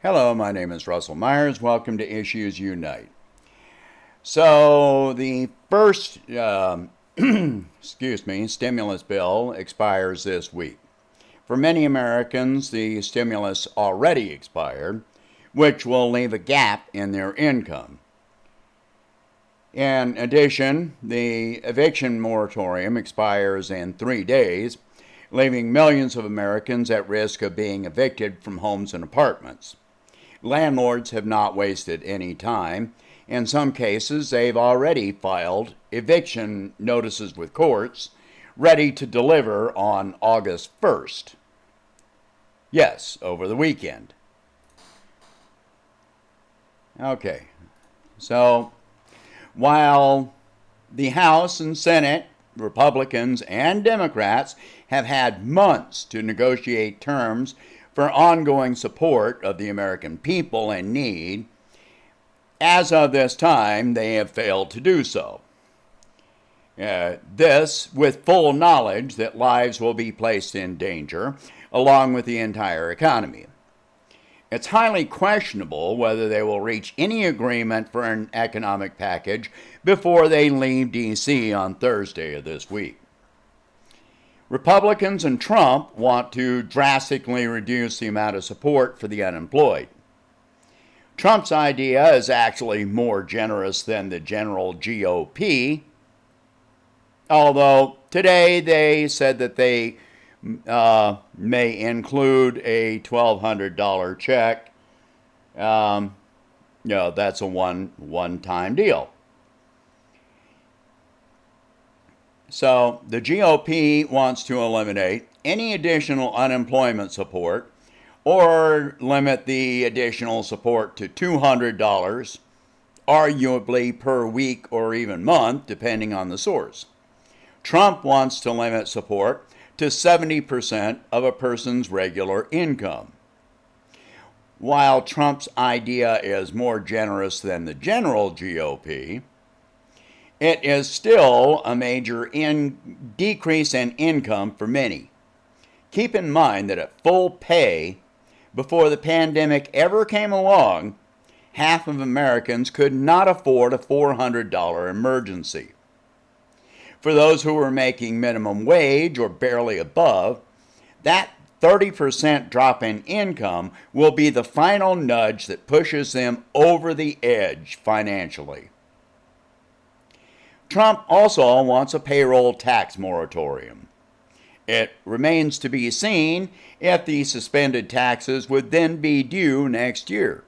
Hello, my name is Russell Myers. Welcome to Issues Unite. So the first, stimulus bill expires this week. For many Americans, the stimulus already expired, which will leave a gap in their income. In addition, the eviction moratorium expires in 3 days, leaving millions of Americans at risk of being evicted from homes and apartments. Landlords have not wasted any time. In some cases, they've already filed eviction notices with courts, ready to deliver on August 1st. Yes, over the weekend. Okay, so while the House and Senate, Republicans and Democrats, have had months to negotiate terms for ongoing support of the American people in need, as of this time, they have failed to do so. This with full knowledge that lives will be placed in danger, along with the entire economy. It's highly questionable whether they will reach any agreement for an economic package before they leave D.C. on Thursday of this week. Republicans and Trump want to drastically reduce the amount of support for the unemployed. Trump's idea is actually more generous than the general GOP, although today they said that they may include a $1,200 check. That's a one-time deal. So the GOP wants to eliminate any additional unemployment support or limit the additional support to $200, arguably per week or even month, depending on the source. Trump wants to limit support to 70% of a person's regular income. While Trump's idea is more generous than the general GOP, it is still a major decrease in income for many. Keep in mind that at full pay, before the pandemic ever came along, half of Americans could not afford a $400 emergency. For those who were making minimum wage or barely above, that 30% drop in income will be the final nudge that pushes them over the edge financially. Trump also wants a payroll tax moratorium. It remains to be seen if the suspended taxes would then be due next year.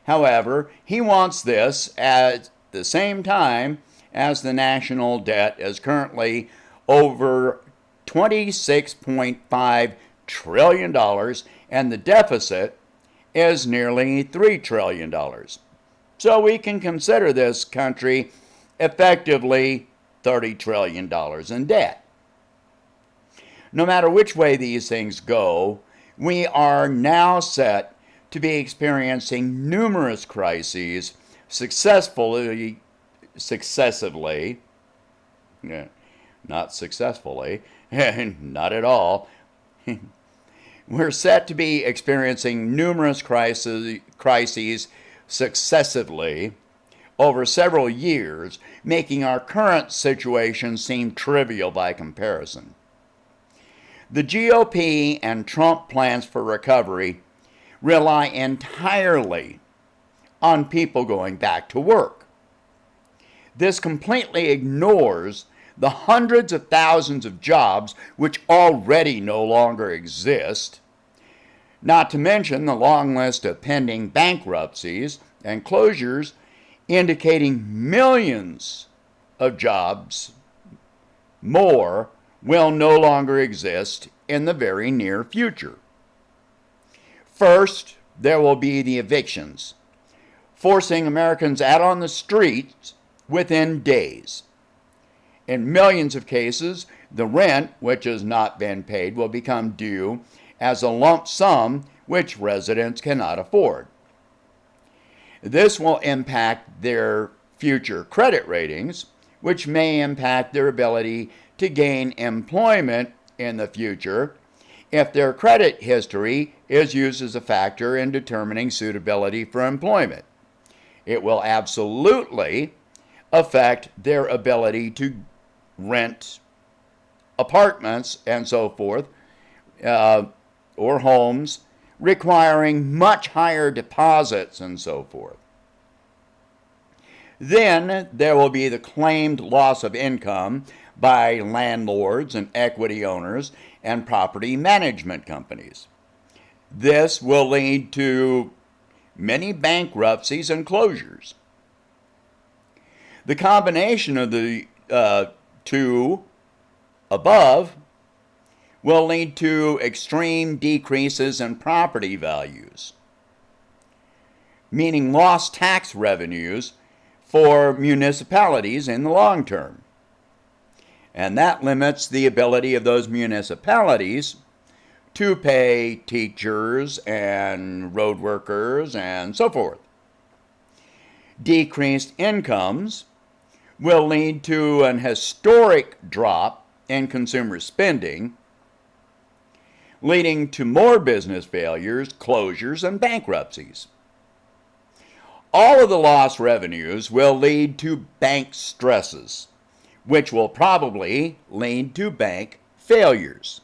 However, he wants this at the same time as the national debt is currently over $26.5 trillion and the deficit is nearly $3 trillion. So we can consider this country effectively $30 trillion in debt. No matter which way these things go, we are now set to be experiencing numerous crises successively, not successfully, not at all. We're set to be experiencing numerous crises successively over several years, making our current situation seem trivial by comparison. The GOP and Trump plans for recovery rely entirely on people going back to work. This completely ignores the hundreds of thousands of jobs which already no longer exist, not to mention the long list of pending bankruptcies and closures indicating millions of jobs more will no longer exist in the very near future. First, there will be the evictions, forcing Americans out on the streets within days. In millions of cases, the rent which has not been paid will become due as a lump sum which residents cannot afford. This will impact their future credit ratings, which may impact their ability to gain employment in the future if their credit history is used as a factor in determining suitability for employment. It will absolutely affect their ability to rent apartments and so forth, or homes, requiring much higher deposits and so forth. Then there will be the claimed loss of income by landlords and equity owners and property management companies. This will lead to many bankruptcies and closures. The combination of the two above will lead to extreme decreases in property values, meaning lost tax revenues for municipalities in the long term. And that limits the ability of those municipalities to pay teachers and road workers and so forth. Decreased incomes will lead to an historic drop in consumer spending, leading to more business failures, closures, and bankruptcies. All of the lost revenues will lead to bank stresses, which will probably lead to bank failures.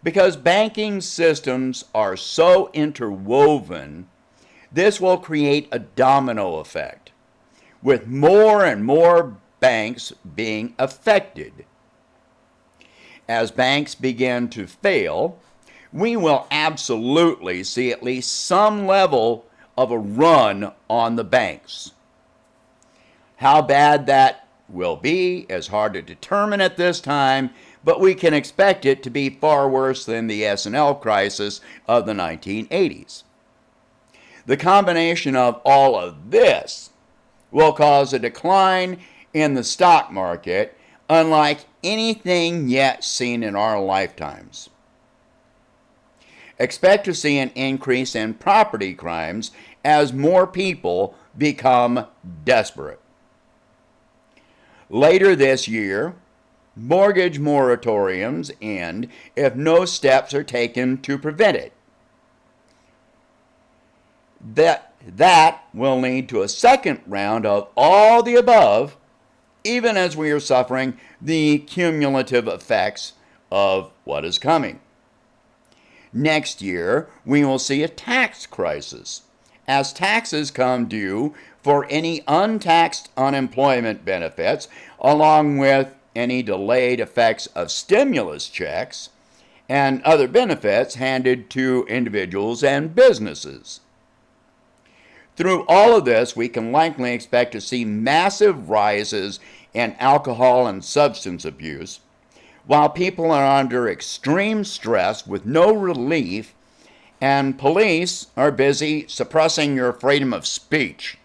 Because banking systems are so interwoven, this will create a domino effect, with more and more banks being affected. As banks begin to fail, we will absolutely see at least some level of a run on the banks. How bad that will be is hard to determine at this time, but we can expect it to be far worse than the S&L crisis of the 1980s. The combination of all of this will cause a decline in the stock market unlike anything yet seen in our lifetimes. Expect to see an increase in property crimes as more people become desperate. Later this year, mortgage moratoriums end if no steps are taken to prevent it. That will lead to a second round of all the above, even as we are suffering the cumulative effects of what is coming. Next year, we will see a tax crisis, as taxes come due for any untaxed unemployment benefits, along with any delayed effects of stimulus checks and other benefits handed to individuals and businesses. Through all of this, we can likely expect to see massive rises in alcohol and substance abuse, while people are under extreme stress with no relief, and police are busy suppressing your freedom of speech.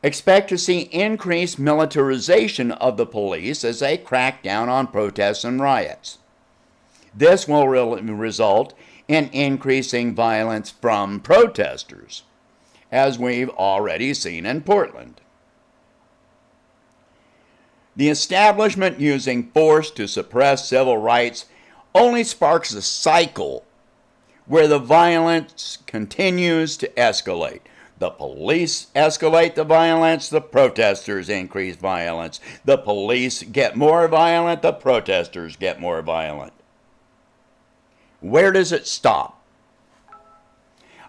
Expect to see increased militarization of the police as they crack down on protests and riots. This will result in increasing violence from protesters, as we've already seen in Portland. The establishment using force to suppress civil rights only sparks a cycle where the violence continues to escalate. The police escalate the violence, the protesters increase violence. The police get more violent, the protesters get more violent. Where does it stop?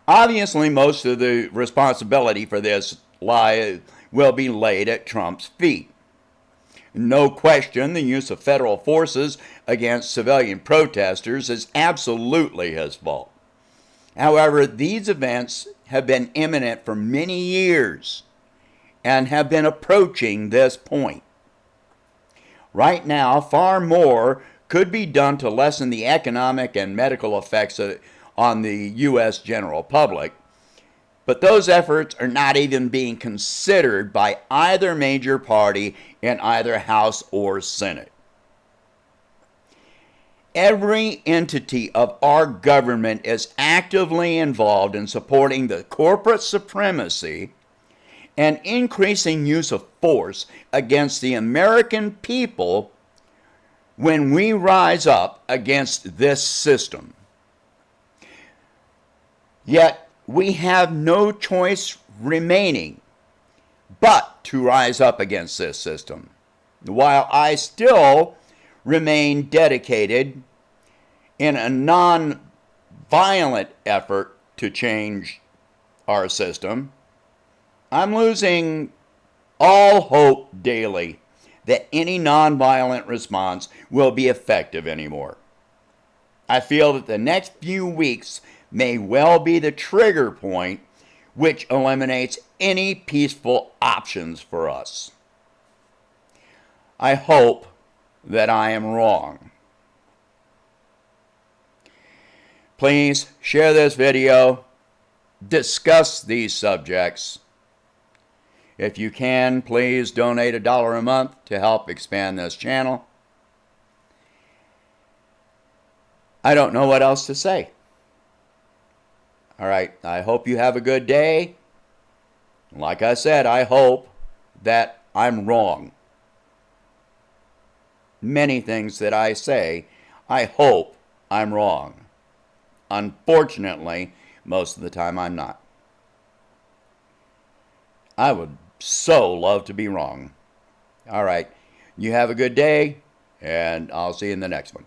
Obviously, most of the responsibility for this will be laid at Trump's feet. No question, the use of federal forces against civilian protesters is absolutely his fault. However, these events have been imminent for many years and have been approaching this point. Right now, far more could be done to lessen the economic and medical effects on the U.S. general public, but those efforts are not even being considered by either major party in either House or Senate. Every entity of our government is actively involved in supporting the corporate supremacy and increasing use of force against the American people when we rise up against this system. Yet we have no choice remaining but to rise up against this system, while I still remain dedicated in a non-violent effort to change our system. I'm losing all hope daily that any nonviolent response will be effective anymore. I feel that the next few weeks may well be the trigger point which eliminates any peaceful options for us. I hope that I am wrong. Please share this video, discuss these subjects. If you can, please donate $1 a month to help expand this channel. I don't know what else to say. All right, I hope you have a good day. Like I said, I hope that I'm wrong. Many things that I say, I hope I'm wrong. Unfortunately, most of the time I'm not. I would so love to be wrong. All right, you have a good day, and I'll see you in the next one.